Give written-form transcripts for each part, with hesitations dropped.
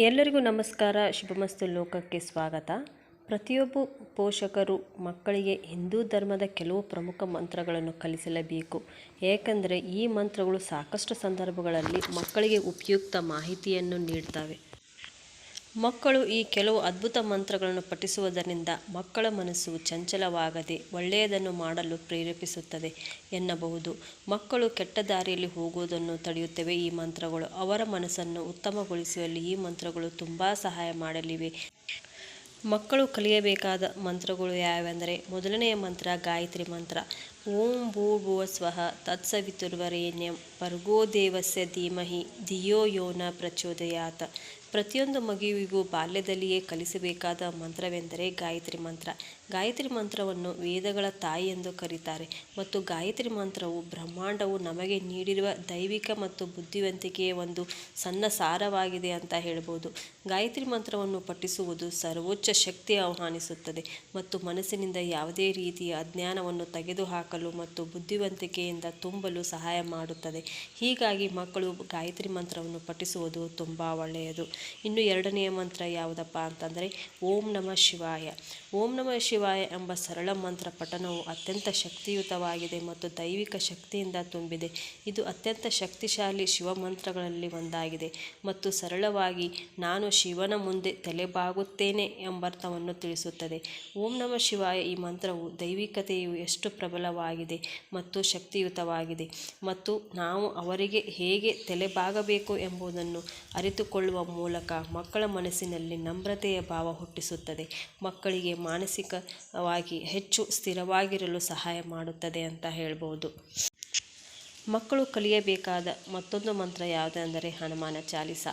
ಎಲ್ಲರಿಗೂ ನಮಸ್ಕಾರ. ಶುಭಮಸ್ತು ಲೋಕಕ್ಕೆ ಸ್ವಾಗತ. ಪ್ರತಿಯೊಬ್ಬ ಪೋಷಕರು ಮಕ್ಕಳಿಗೆ ಹಿಂದೂ ಧರ್ಮದ ಕೆಲವು ಪ್ರಮುಖ ಮಂತ್ರಗಳನ್ನು ಕಲಿಸಲೇಬೇಕು. ಏಕೆಂದರೆ ಈ ಮಂತ್ರಗಳು ಸಾಕಷ್ಟು ಸಂದರ್ಭಗಳಲ್ಲಿ ಮಕ್ಕಳಿಗೆ ಉಪಯುಕ್ತ ಮಾಹಿತಿಯನ್ನು ನೀಡ್ತವೆ. ಮಕ್ಕಳು ಈ ಕೆಲವು ಅದ್ಭುತ ಮಂತ್ರಗಳನ್ನು ಪಠಿಸುವುದರಿಂದ ಮಕ್ಕಳ ಮನಸ್ಸು ಚಂಚಲವಾಗದೆ ಒಳ್ಳೆಯದನ್ನು ಮಾಡಲು ಪ್ರೇರೇಪಿಸುತ್ತದೆ ಎನ್ನಬಹುದು. ಮಕ್ಕಳು ಕೆಟ್ಟ ದಾರಿಯಲ್ಲಿ ಹೋಗುವುದನ್ನು ತಡೆಯುತ್ತವೆ ಈ ಮಂತ್ರಗಳು. ಅವರ ಮನಸ್ಸನ್ನು ಉತ್ತಮಗೊಳಿಸುವಲ್ಲಿ ಈ ಮಂತ್ರಗಳು ತುಂಬ ಸಹಾಯ ಮಾಡಲಿವೆ. ಮಕ್ಕಳು ಕಲಿಯಬೇಕಾದ ಮಂತ್ರಗಳು ಯಾವೆಂದರೆ, ಮೊದಲನೆಯ ಮಂತ್ರ ಗಾಯತ್ರಿ ಮಂತ್ರ. ಓಂ ಭೂರ್ಭುವಃ ಸ್ವಃ ತತ್ಸವಿತುರ್ವರೆಣ್ಯಂ ಭರ್ಗೋ ದೇವಸ್ಯ ಧೀಮಹಿ ಧಿಯೋ ಯೋ ನ ಪ್ರಚೋದಯಾತ್. ಪ್ರತಿಯೊಂದು ಮಗುವಿಗೂ ಬಾಲ್ಯದಲ್ಲಿಯೇ ಕಲಿಸಬೇಕಾದ ಮಂತ್ರವೆಂದರೆ ಗಾಯತ್ರಿ ಮಂತ್ರ. ಗಾಯತ್ರಿ ಮಂತ್ರವನ್ನು ವೇದಗಳ ತಾಯಿ ಎಂದು ಕರೀತಾರೆ ಮತ್ತು ಗಾಯತ್ರಿ ಮಂತ್ರವು ಬ್ರಹ್ಮಾಂಡವು ನಮಗೆ ನೀಡಿರುವ ದೈವಿಕ ಮತ್ತು ಬುದ್ಧಿವಂತಿಕೆಯ ಒಂದು ಸಣ್ಣ ಸಾರವಾಗಿದೆ ಅಂತ ಹೇಳ್ಬೋದು. ಗಾಯತ್ರಿ ಮಂತ್ರವನ್ನು ಪಠಿಸುವುದು ಸರ್ವೋಚ್ಚ ಶಕ್ತಿ ಆಹ್ವಾನಿಸುತ್ತದೆ ಮತ್ತು ಮನಸ್ಸಿನಿಂದ ಯಾವುದೇ ರೀತಿಯ ಅಜ್ಞಾನವನ್ನು ತೆಗೆದುಹಾಕಲು ಮತ್ತು ಬುದ್ಧಿವಂತಿಕೆಯಿಂದ ತುಂಬಲು ಸಹಾಯ ಮಾಡುತ್ತದೆ. ಹೀಗಾಗಿ ಮಕ್ಕಳು ಗಾಯತ್ರಿ ಮಂತ್ರವನ್ನು ಪಠಿಸುವುದು ತುಂಬ ಒಳ್ಳೆಯದು. ಇನ್ನು ಎರಡನೆಯ ಮಂತ್ರ ಯಾವುದಪ್ಪ ಅಂತಂದರೆ ಓಂ ನಮಃ ಶಿವಾಯ. ಓಂ ನಮಃ ಶಿವಾಯ ಎಂಬ ಸರಳ ಮಂತ್ರ ಪಠಣವು ಅತ್ಯಂತ ಶಕ್ತಿಯುತವಾಗಿದೆ ಮತ್ತು ದೈವಿಕ ಶಕ್ತಿಯಿಂದ ತುಂಬಿದೆ. ಇದು ಅತ್ಯಂತ ಶಕ್ತಿಶಾಲಿ ಶಿವಮಂತ್ರಗಳಲ್ಲಿ ಒಂದಾಗಿದೆ ಮತ್ತು ಸರಳವಾಗಿ ನಾನು ಶಿವನ ಮುಂದೆ ತಲೆಬಾಗುತ್ತೇನೆ ಎಂಬರ್ಥವನ್ನು ತಿಳಿಸುತ್ತದೆ. ಓಂ ನಮಃ ಶಿವಾಯ ಈ ಮಂತ್ರವು ದೈವಿಕತೆಯು ಎಷ್ಟು ಪ್ರಬಲವಾಗಿದೆ ಮತ್ತು ಶಕ್ತಿಯುತವಾಗಿದೆ ಮತ್ತು ನಾವು ಅವರಿಗೆ ಹೇಗೆ ತಲೆಬಾಗಬೇಕು ಎಂಬುದನ್ನು ಅರಿತುಕೊಳ್ಳುವ ಮೂಲಕ ಮಕ್ಕಳ ಮನಸ್ಸಿನಲ್ಲಿ ನಮ್ರತೆಯ ಭಾವ ಹುಟ್ಟಿಸುತ್ತದೆ. ಮಕ್ಕಳಿಗೆ ಮಾನಸಿಕವಾಗಿ ಹೆಚ್ಚು ಸ್ಥಿರವಾಗಿರಲು ಸಹಾಯ ಮಾಡುತ್ತದೆ ಅಂತ ಹೇಳ್ಬೋದು. ಮಕ್ಕಳು ಕಲಿಯಬೇಕಾದ ಮತ್ತೊಂದು ಮಂತ್ರ ಯಾವುದೆಂದರೆ ಹನುಮಾನ ಚಾಲಿಸ.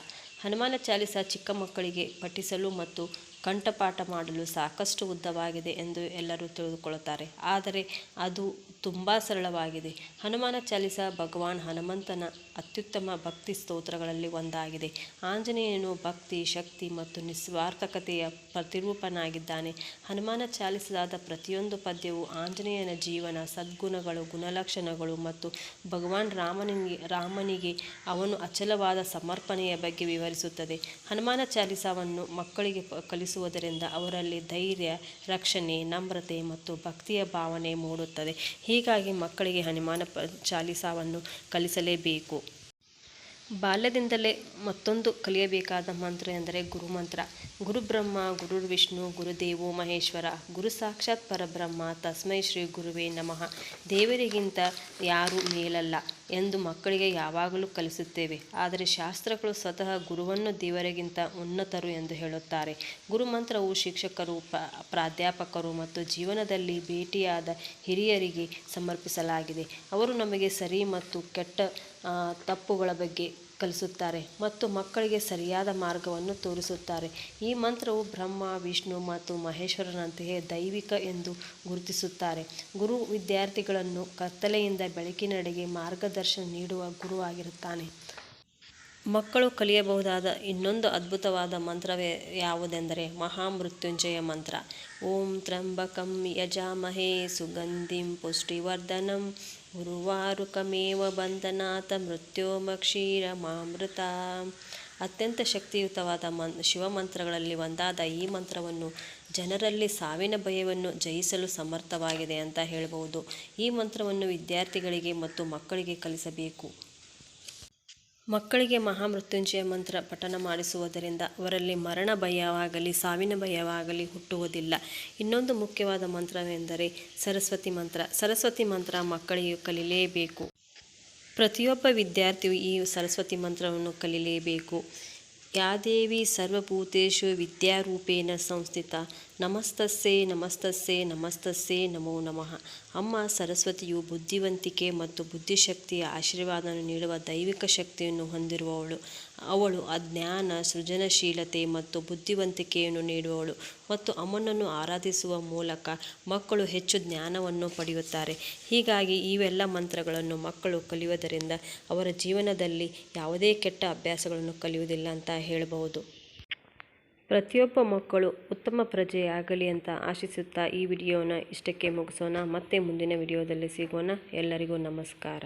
ಹನುಮಾನ ಚಾಲಿಸ ಚಿಕ್ಕ ಮಕ್ಕಳಿಗೆ ಪಠಿಸಲು ಮತ್ತು ಕಂಠಪಾಠ ಮಾಡಲು ಸಾಕಷ್ಟು ಉದ್ದವಾಗಿದೆ ಎಂದು ಎಲ್ಲರೂ ತಿಳಿದುಕೊಳ್ಳುತ್ತಾರೆ, ಆದರೆ ಅದು ತುಂಬ ಸರಳವಾಗಿದೆ. ಹನುಮಾನ ಚಾಲಿಸ ಭಗವಾನ್ ಹನುಮಂತನ ಅತ್ಯುತ್ತಮ ಭಕ್ತಿ ಸ್ತೋತ್ರಗಳಲ್ಲಿ ಒಂದಾಗಿದೆ. ಆಂಜನೇಯನು ಭಕ್ತಿ, ಶಕ್ತಿ ಮತ್ತು ನಿಸ್ವಾರ್ಥಕತೆಯ ಪ್ರತಿರೂಪನಾಗಿದ್ದಾನೆ. ಹನುಮಾನ ಚಾಲಿಸದ ಪ್ರತಿಯೊಂದು ಪದ್ಯವು ಆಂಜನೇಯನ ಜೀವನ, ಸದ್ಗುಣಗಳು, ಗುಣಲಕ್ಷಣಗಳು ಮತ್ತು ಭಗವಾನ್ ರಾಮನಿಗೆ ಅವನು ಅಚಲವಾದ ಸಮರ್ಪಣೆಯ ಬಗ್ಗೆ ವಿವರಿಸುತ್ತದೆ. ಹನುಮಾನ ಚಾಲಿಸವನ್ನು ಮಕ್ಕಳಿಗೆ ಕಲಿಸುವುದರಿಂದ ಅವರಲ್ಲಿ ಧೈರ್ಯ, ರಕ್ಷಣೆ, ನಮ್ರತೆ ಮತ್ತು ಭಕ್ತಿಯ ಭಾವನೆ ಮೂಡುತ್ತದೆ. ಹೀಗಾಗಿ ಮಕ್ಕಳಿಗೆ ಹನುಮಾನ ಚಾಲಿಸವನ್ನು ಕಲಿಸಲೇಬೇಕು. ಬಾಲ್ಯದಿಂದಲೇ ಮತ್ತೊಂದು ಕಲಿಯಬೇಕಾದ ಮಂತ್ರ ಎಂದರೆ ಗುರುಮಂತ್ರ. ಗುರು ಬ್ರಹ್ಮ ಗುರುರ್ವಿಷ್ಣು ಗುರುದೇವೋ ಮಹೇಶ್ವರ ಗುರು ಸಾಕ್ಷಾತ್ ಪರಬ್ರಹ್ಮ ತಸ್ಮೈ ಶ್ರೀ ಗುರುವೇ ನಮಃ. ದೇವರಿಗಿಂತ ಯಾರೂ ಮೇಲಲ್ಲ ಎಂದು ಮಕ್ಕಳಿಗೆ ಯಾವಾಗಲೂ ಕಲಿಸುತ್ತೇವೆ, ಆದರೆ ಶಾಸ್ತ್ರಗಳು ಸ್ವತಃ ಗುರುವನ್ನು ದೇವರಿಗಿಂತ ಉನ್ನತರು ಎಂದು ಹೇಳುತ್ತಾರೆ. ಗುರುಮಂತ್ರವು ಶಿಕ್ಷಕರು, ಪ್ರಾಧ್ಯಾಪಕರು ಮತ್ತು ಜೀವನದಲ್ಲಿ ಭೇಟಿಯಾದ ಹಿರಿಯರಿಗೆ ಸಮರ್ಪಿಸಲಾಗಿದೆ. ಅವರು ನಮಗೆ ಸರಿ ಮತ್ತು ಕೆಟ್ಟ ತಪ್ಪುಗಳ ಬಗ್ಗೆ ಕಲಿಸುತ್ತಾರೆ ಮತ್ತು ಮಕ್ಕಳಿಗೆ ಸರಿಯಾದ ಮಾರ್ಗವನ್ನು ತೋರಿಸುತ್ತಾರೆ. ಈ ಮಂತ್ರವು ಬ್ರಹ್ಮ, ವಿಷ್ಣು ಮತ್ತು ಮಹೇಶ್ವರನಂತೆಯೇ ದೈವಿಕ ಎಂದು ಗುರುತಿಸುತ್ತಾರೆ. ಗುರು ವಿದ್ಯಾರ್ಥಿಗಳನ್ನು ಕತ್ತಲೆಯಿಂದ ಬೆಳಕಿನೆಡೆಗೆ ಮಾರ್ಗದರ್ಶನ ನೀಡುವ ಗುರು ಆಗಿರುತ್ತಾನೆ. ಮಕ್ಕಳು ಕಲಿಯಬಹುದಾದ ಇನ್ನೊಂದು ಅದ್ಭುತವಾದ ಮಂತ್ರವೇ ಯಾವುದೆಂದರೆ ಮಹಾಮೃತ್ಯುಂಜಯ ಮಂತ್ರ. ಓಂ ತ್ರ್ಯಂಬಕಂ ಯಜಾಮಹೇ ಸುಗಂಧಿಂ ಪುಷ್ಟಿವರ್ಧನಂ ಉರ್ವಾರುಕಮೇವ ಬಂಧನಾತ್ ಮೃತ್ಯೋರ್ಮಕ್ಷೀರಮಾಮೃತಾತ್. ಅತ್ಯಂತ ಶಕ್ತಿಯುತವಾದ ಶಿವಮಂತ್ರಗಳಲ್ಲಿ ಒಂದಾದ ಈ ಮಂತ್ರವನ್ನು ಜನರಲ್ಲಿ ಸಾವಿನ ಭಯವನ್ನು ಜಯಿಸಲು ಸಮರ್ಥವಾಗಿದೆ ಅಂತ ಹೇಳಬಹುದು. ಈ ಮಂತ್ರವನ್ನು ವಿದ್ಯಾರ್ಥಿಗಳಿಗೆ ಮತ್ತು ಮಕ್ಕಳಿಗೆ ಕಲಿಸಬೇಕು. ಮಕ್ಕಳಿಗೆ ಮಹಾಮೃತ್ಯುಂಜಯ ಮಂತ್ರ ಪಠಣ ಮಾಡಿಸುವುದರಿಂದ ಅವರಲ್ಲಿ ಮರಣ ಭಯವಾಗಲಿ ಸಾವಿನ ಭಯವಾಗಲಿ ಹುಟ್ಟುವುದಿಲ್ಲ. ಇನ್ನೊಂದು ಮುಖ್ಯವಾದ ಮಂತ್ರವೆಂದರೆ ಸರಸ್ವತಿ ಮಂತ್ರ. ಸರಸ್ವತಿ ಮಂತ್ರ ಮಕ್ಕಳಿಗೆ ಕಲಿಯಲೇಬೇಕು. ಪ್ರತಿಯೊಬ್ಬ ವಿದ್ಯಾರ್ಥಿಯು ಈ ಸರಸ್ವತಿ ಮಂತ್ರವನ್ನು ಕಲಿಯಲೇಬೇಕು. ಯಾ ದೇವಿ ಸರ್ವಭೂತೇಷು ವಿದ್ಯಾರೂಪೇಣ ಸಂಸ್ಥಿತ ನಮಸ್ತಸ್ಸೇ ನಮಸ್ತಸ್ಸೇ ನಮಸ್ತಸ್ಸೇ ನಮೋ ನಮಃ. ಅಮ್ಮ ಸರಸ್ವತಿಯು ಬುದ್ಧಿವಂತಿಕೆ ಮತ್ತು ಬುದ್ಧಿಶಕ್ತಿಯ ಆಶೀರ್ವಾದವನ್ನು ನೀಡುವ ದೈವಿಕ ಶಕ್ತಿಯನ್ನು ಹೊಂದಿರುವವಳು. ಅವಳು ಅಜ್ಞಾನ, ಸೃಜನಶೀಲತೆ ಮತ್ತು ಬುದ್ಧಿವಂತಿಕೆಯನ್ನು ನೀಡುವವಳು ಮತ್ತು ಅಮ್ಮನನ್ನು ಆರಾಧಿಸುವ ಮೂಲಕ ಮಕ್ಕಳು ಹೆಚ್ಚು ಜ್ಞಾನವನ್ನು ಪಡೆಯುತ್ತಾರೆ. ಹೀಗಾಗಿ ಇವೆಲ್ಲ ಮಂತ್ರಗಳನ್ನು ಮಕ್ಕಳು ಕಲಿಯುವುದರಿಂದ ಅವರ ಜೀವನದಲ್ಲಿ ಯಾವುದೇ ಕೆಟ್ಟ ಅಭ್ಯಾಸಗಳನ್ನು ಕಲಿಯುವುದಿಲ್ಲ ಅಂತ ಹೇಳಬಹುದು. ಪ್ರತಿಯೊಬ್ಬ ಮಕ್ಕಳು ಉತ್ತಮ ಪ್ರಜೆಯಾಗಲಿ ಅಂತ ಆಶಿಸುತ್ತಾ ಈ ವಿಡಿಯೋನ ಇಷ್ಟಕ್ಕೆ ಮುಗಿಸೋಣ. ಮತ್ತೆ ಮುಂದಿನ ವಿಡಿಯೋದಲ್ಲಿ ಸಿಗೋಣ. ಎಲ್ಲರಿಗೂ ನಮಸ್ಕಾರ.